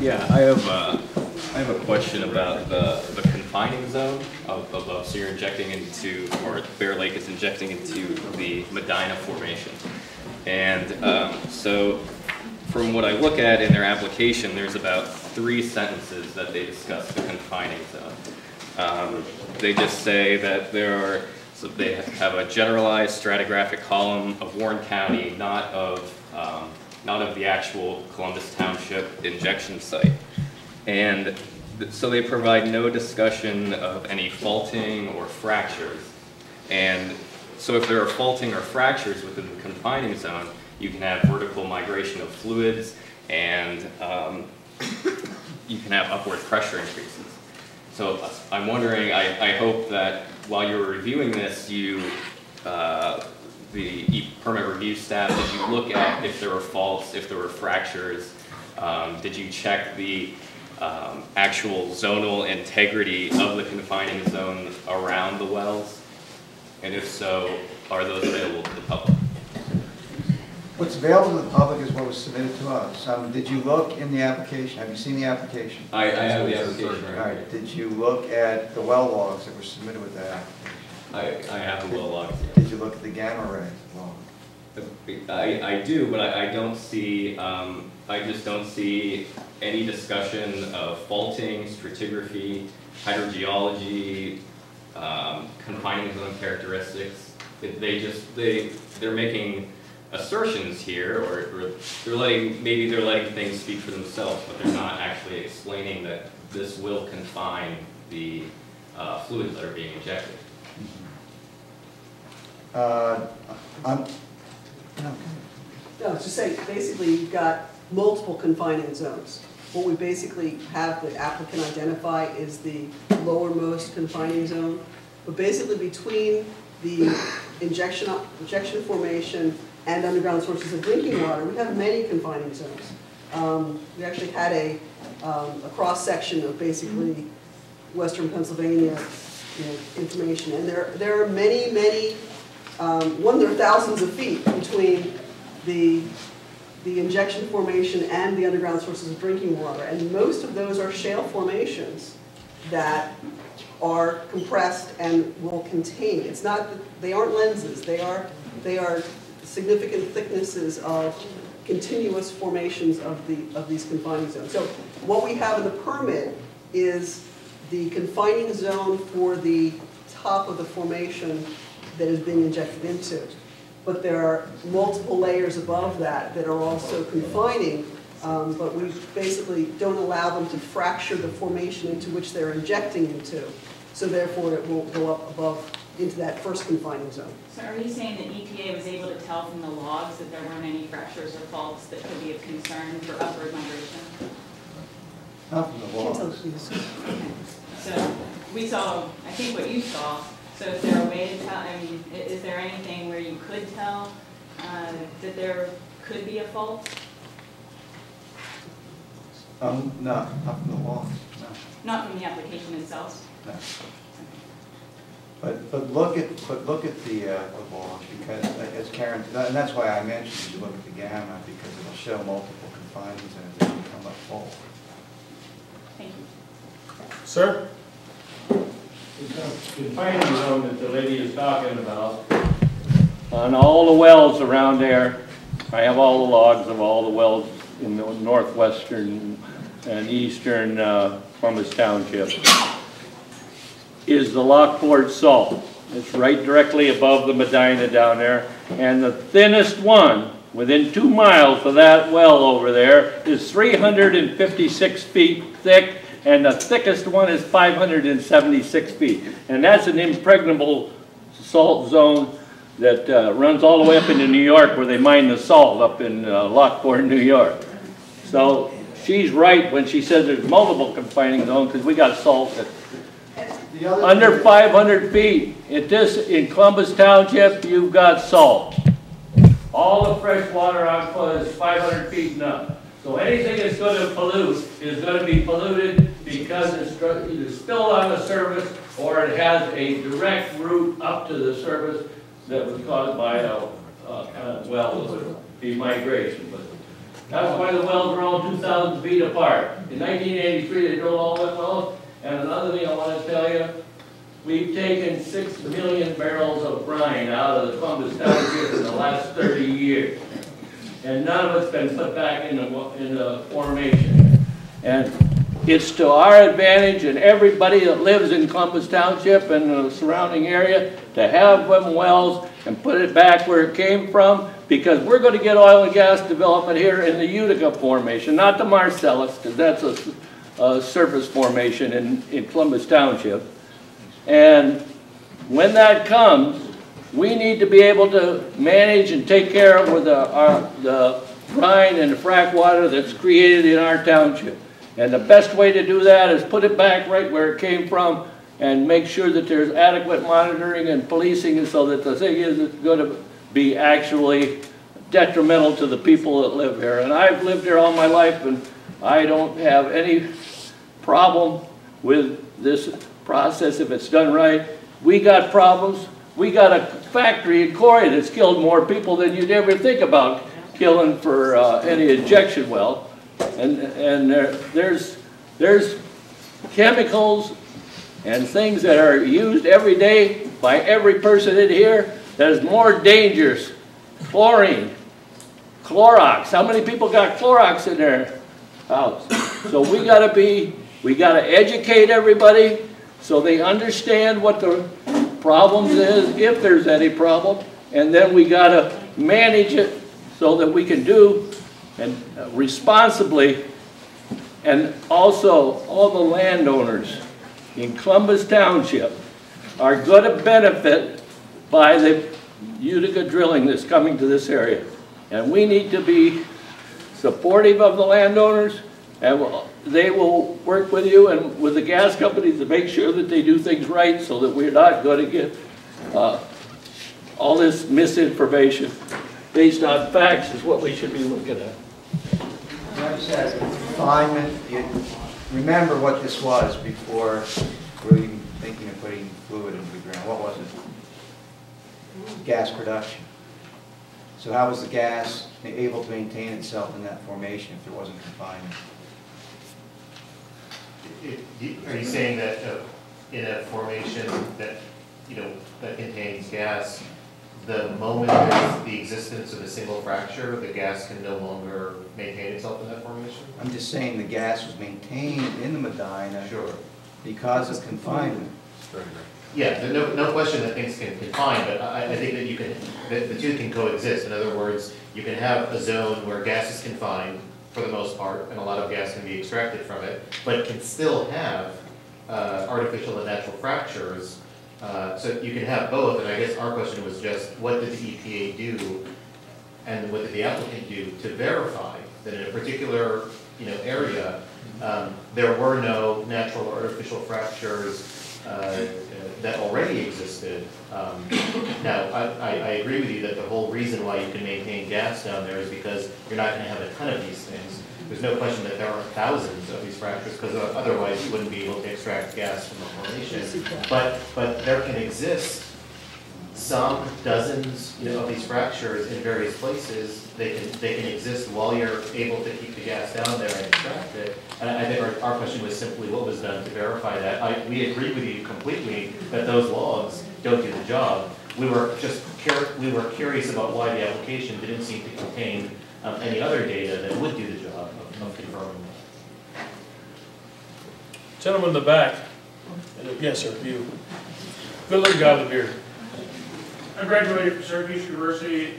Yeah, I have a question about the confining zone above. So you're injecting into, or Bear Lake is injecting into the Medina Formation. And so from what I look at in their application, there's about 3 sentences that they discuss the confining zone. They just say that so they have a generalized stratigraphic column of Warren County, not of the actual Columbus Township injection site. And so they provide no discussion of any faulting or fractures. And so if there are faulting or fractures within the confining zone, you can have vertical migration of fluids, and you can have upward pressure increases. So I'm wondering, I hope that while you're reviewing this, the permit review staff, did you look at if there were faults, if there were fractures? Did you check the actual zonal integrity of the confining zone around the wells? And if so, are those available to the public? What's available to the public is what was submitted to us. Did you look in the application? Have you seen the application? I have the application. All right. Did you look at the well logs that were submitted with that application? I have the well logs. Did you look at the gamma ray log? I do, but I don't see, I just don't see any discussion of faulting, stratigraphy, hydrogeology, confining zone characteristics. They're making assertions here, or maybe they're letting things speak for themselves, but they're not actually explaining that this will confine the fluids that are being injected. No, just say, basically you've got multiple confining zones. What we basically have the applicant identify is the lowermost confining zone. But basically between the injection formation and underground sources of drinking water, we have many confining zones. We actually had a cross-section of basically Western Pennsylvania information. And there are many, there are thousands of feet between the injection formation and the underground sources of drinking water. And most of those are shale formations that are compressed and will contain. It's not that they aren't lenses. They are significant thicknesses of continuous formations of these confining zones. So what we have in the permit is the confining zone for the top of the formation that is being injected into. But there are multiple layers above that are also confining, but we basically don't allow them to fracture the formation into which they're injecting into. So therefore it won't go up above into that first confining zone. So are you saying that EPA was able to tell from the logs that there weren't any fractures or faults that could be of concern for upward migration? Not from the logs. Okay. So we saw, I think what you saw, so is there a way to tell, I mean, is there anything where you could tell that there could be a fault? No, not from the logs, no. Not from the application itself? No. But look at the logs, because as Karen, and that's why I mentioned you look at the gamma, because it'll show multiple confining zones that become up full. Thank you. Sir? The confining zone that the lady is talking about, on all the wells around there, I have all the logs of all the wells in the northwestern and eastern Columbus Township, is the Lockport salt. It's right directly above the Medina down there, and the thinnest one within 2 miles of that well over there is 356 feet thick, and the thickest one is 576 feet. And that's an impregnable salt zone that runs all the way up into New York, where they mine the salt up in Lockport, New York. So she's right when she says there's multiple confining zones, because we got salt at under 500 feet. In Columbus Township, you've got salt. All the fresh water outflow is 500 feet and up. So anything that's going to pollute is going to be polluted because it's either spilled on the surface or it has a direct route up to the surface that was caused by a well, the migration. But That's why the wells are all 2,000 feet apart. In 1983, they drilled all wet wells. And another thing I want to tell you, we've taken 6 million barrels of brine out of the Columbus Township in the last 30 years. And none of it's been put back in the formation. And it's to our advantage and everybody that lives in Columbus Township and the surrounding area to have them wells and put it back where it came from, because we're going to get oil and gas development here in the Utica Formation, not the Marcellus, because that's a surface formation in Columbus Township. And when that comes, we need to be able to manage and take care of with the brine and the frack water that's created in our township. And the best way to do that is put it back right where it came from and make sure that there's adequate monitoring and policing so that the thing isn't going to be actually detrimental to the people that live here. And I've lived here all my life and I don't have any problem with this process if it's done right. We got problems. We got a factory in Corey that's killed more people than you'd ever think about killing for any injection well. And there's chemicals and things that are used every day by every person in here that is more dangerous. Chlorine, Clorox. How many people got Clorox in their house? So we gotta educate everybody so they understand what the problems is, if there's any problem, and then we gotta manage it so that we can do and responsibly. And also all the landowners in Columbus Township are going to benefit by the Utica drilling that's coming to this area. And we need to be supportive of the landowners, and they will work with you and with the gas companies to make sure that they do things right so that we're not going to get all this misinformation based on facts is what we should be looking at. Like I said, confinement, remember what this was before we were even thinking of putting fluid into the ground. What was it? Gas production. So how was the gas able to maintain itself in that formation if there wasn't confinement? Are you saying that in a formation that, that contains gas, the moment there's the existence of a single fracture, the gas can no longer maintain itself in that formation? I'm just saying the gas was maintained in the Medina because of confinement. Yeah, no question that things can confine, but I think that the two can coexist. In other words, you can have a zone where gas is confined for the most part, and a lot of gas can be extracted from it, but can still have artificial and natural fractures. So you can have both, and I guess our question was just, what did the EPA do, and what did the applicant do to verify that in a particular area there were no natural or artificial fractures that already existed. Now, I agree with you that the whole reason why you can maintain gas down there is because you're not going to have a ton of these things. There's no question that there are thousands of these fractures, because otherwise you wouldn't be able to extract gas from the formation. But there can exist some dozens of these fractures in various places. They can exist while you're able to keep the gas down there and extract it. And I think our question was simply what was done to verify that. We agree with you completely that those logs don't do the job. We were curious about why the application didn't seem to contain any other data that would do the job of confirming that. Gentleman in the back. Yes, sir, you. Good looking guy with the beard. I graduated from Syracuse University